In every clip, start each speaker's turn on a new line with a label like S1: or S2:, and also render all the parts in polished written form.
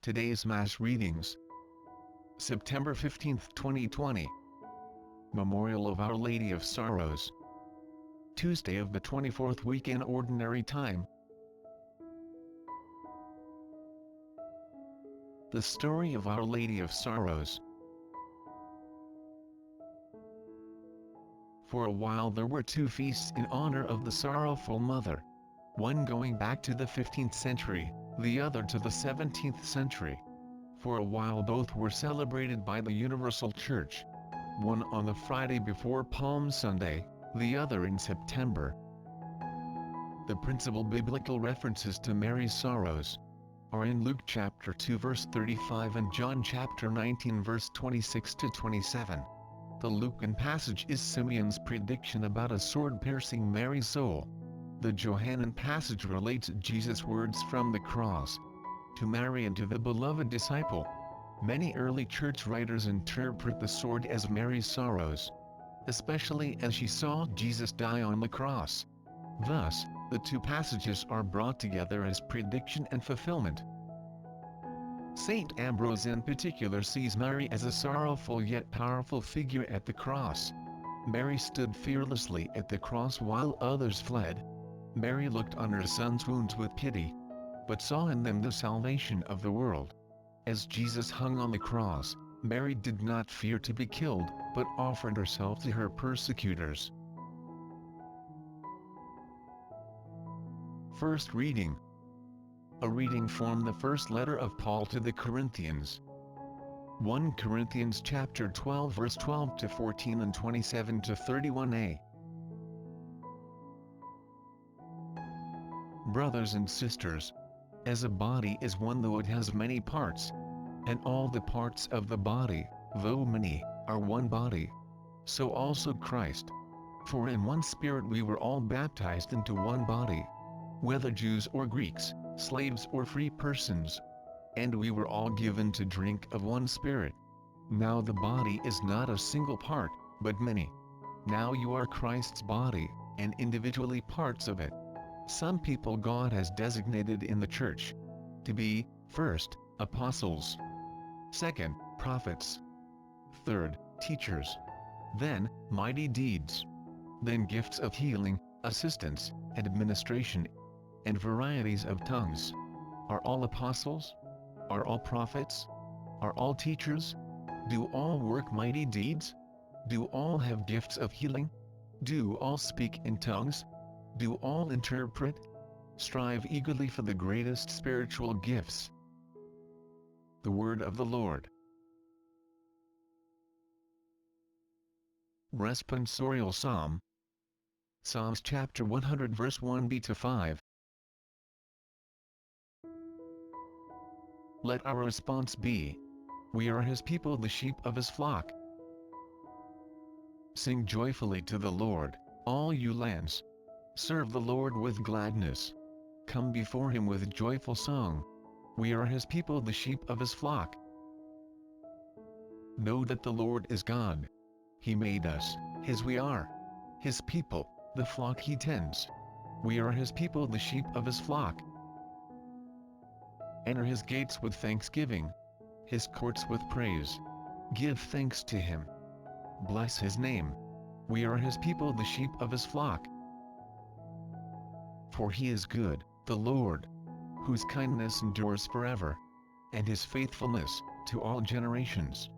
S1: Today's Mass readings. September 15, 2020. Memorial of Our Lady of Sorrows. Tuesday of the 24th week in Ordinary Time. The story of Our Lady of Sorrows. For a while there were two feasts in honor of the Sorrowful Mother, one going back to the 15th century, the other to the 17th century. For a while both were celebrated by the Universal Church, one on the Friday before Palm Sunday, the other in September. The principal biblical references to Mary's sorrows are in Luke chapter 2 verse 35 and John chapter 19 verse 26 to 27. The Lucan passage is Simeon's prediction about a sword piercing Mary's soul. The Johannine passage relates Jesus' words from the cross to Mary and to the beloved disciple. Many early church writers interpret the sword as Mary's sorrows, especially as she saw Jesus die on the cross. Thus, the two passages are brought together as prediction and fulfillment. Saint Ambrose in particular sees Mary as a sorrowful yet powerful figure at the cross. Mary stood fearlessly at the cross while others fled. Mary looked on her son's wounds with pity, but saw in them the salvation of the world. As Jesus hung on the cross, Mary did not fear to be killed, but offered herself to her persecutors. First reading. A reading from the first letter of Paul to the Corinthians. 1 Corinthians chapter 12 verse 12 to 14 and 27 to 31a. Brothers and sisters, as a body is one though it has many parts, and all the parts of the body, though many, are one body, so also Christ. For in one Spirit we were all baptized into one body, whether Jews or Greeks, slaves or free persons, and we were all given to drink of one Spirit. Now the body is not a single part, but many. Now you are Christ's body, and individually parts of it. Some people God has designated in the Church to be, first, apostles, second, prophets, third, teachers, then, mighty deeds, then gifts of healing, assistance, and administration, and varieties of tongues. Are all apostles? Are all prophets? Are all teachers? Do all work mighty deeds? Do all have gifts of healing? Do all speak in tongues? Do all interpret? Strive eagerly for the greatest spiritual gifts. The Word of the Lord. Responsorial Psalm. Psalms chapter 100 verse 1b to 5. Let our response be: we are His people, the sheep of His flock. Sing joyfully to the Lord, all you lands. Serve the Lord with gladness. Come before Him with joyful song. We are His people, the sheep of His flock. Know that the Lord is God. He made us, His we are. His people, the flock He tends. We are His people, the sheep of His flock. Enter His gates with thanksgiving, His courts with praise. Give thanks to Him. Bless His name. We are His people, the sheep of His flock. For He is good, the Lord, whose kindness endures forever, and His faithfulness to all generations.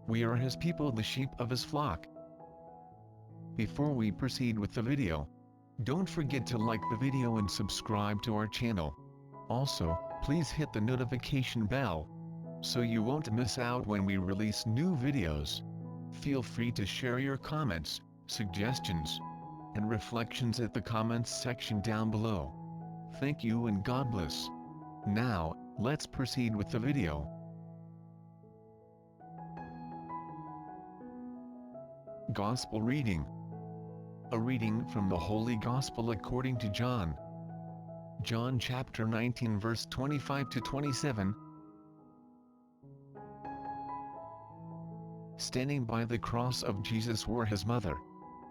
S1: We are His people, the sheep of His flock. Before we proceed with the video, don't forget to like the video and subscribe to our channel. Also, please hit the notification bell, so you won't miss out when we release new videos. Feel free to share your comments, suggestions, and reflections at the comments section down below. Thank you and God bless. Now, let's proceed with the video. Gospel reading. A reading from the Holy Gospel according to John. John chapter 19 verse 25 to 27. Standing by the cross of Jesus were His mother,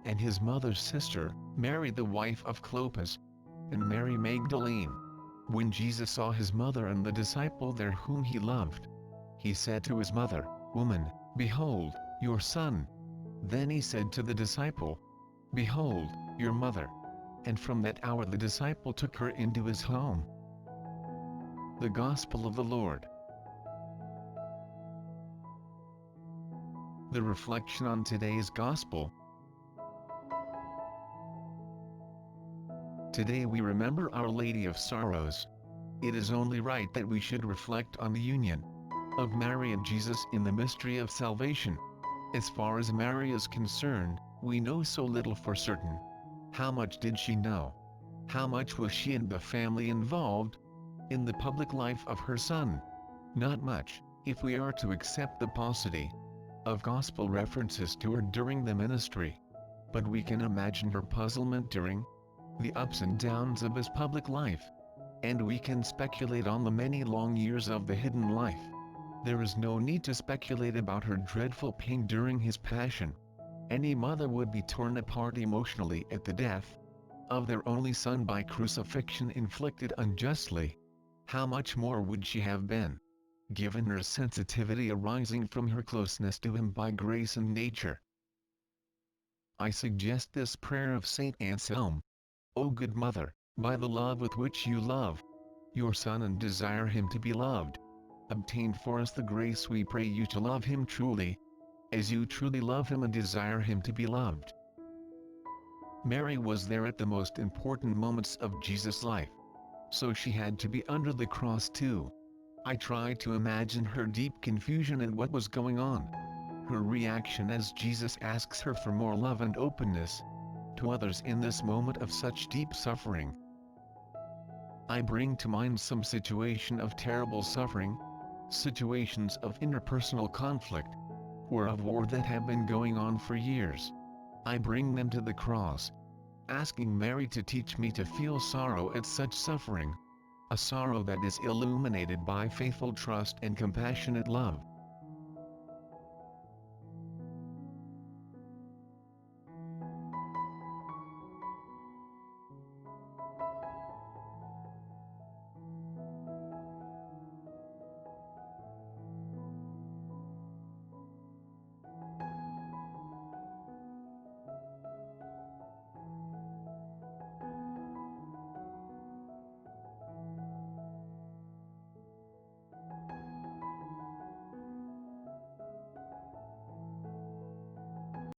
S1: and His mother's sister, Mary the wife of Clopas, and Mary Magdalene. When Jesus saw his mother and the disciple there whom he loved, he said to his mother, "Woman, behold, your son." Then he said to the disciple, "Behold, your mother." And from that hour the disciple took her into his home. The Gospel of the Lord. The reflection on today's Gospel. Today we remember Our Lady of Sorrows. It is only right that we should reflect on the union of Mary and Jesus in the mystery of salvation. As far as Mary is concerned, we know so little for certain. How much did she know? How much was she and the family involved in the public life of her son? Not much, if we are to accept the paucity of gospel references to her during the ministry. But we can imagine her puzzlement during the ups and downs of his public life. And we can speculate on the many long years of the hidden life. There is no need to speculate about her dreadful pain during his passion. Any mother would be torn apart emotionally at the death of their only son by crucifixion inflicted unjustly. How much more would she have been, given her sensitivity arising from her closeness to him by grace and nature? I suggest this prayer of Saint Anselm. O good Mother, by the love with which you love your Son and desire him to be loved, obtain for us the grace, we pray you, to love him truly, as you truly love him and desire him to be loved. Mary was there at the most important moments of Jesus' life. So she had to be under the cross too. I tried to imagine her deep confusion at what was going on. Her reaction as Jesus asks her for more love and openness to others in this moment of such deep suffering. I bring to mind some situation of terrible suffering, situations of interpersonal conflict, or of war that have been going on for years. I bring them to the cross, asking Mary to teach me to feel sorrow at such suffering, a sorrow that is illuminated by faithful trust and compassionate love.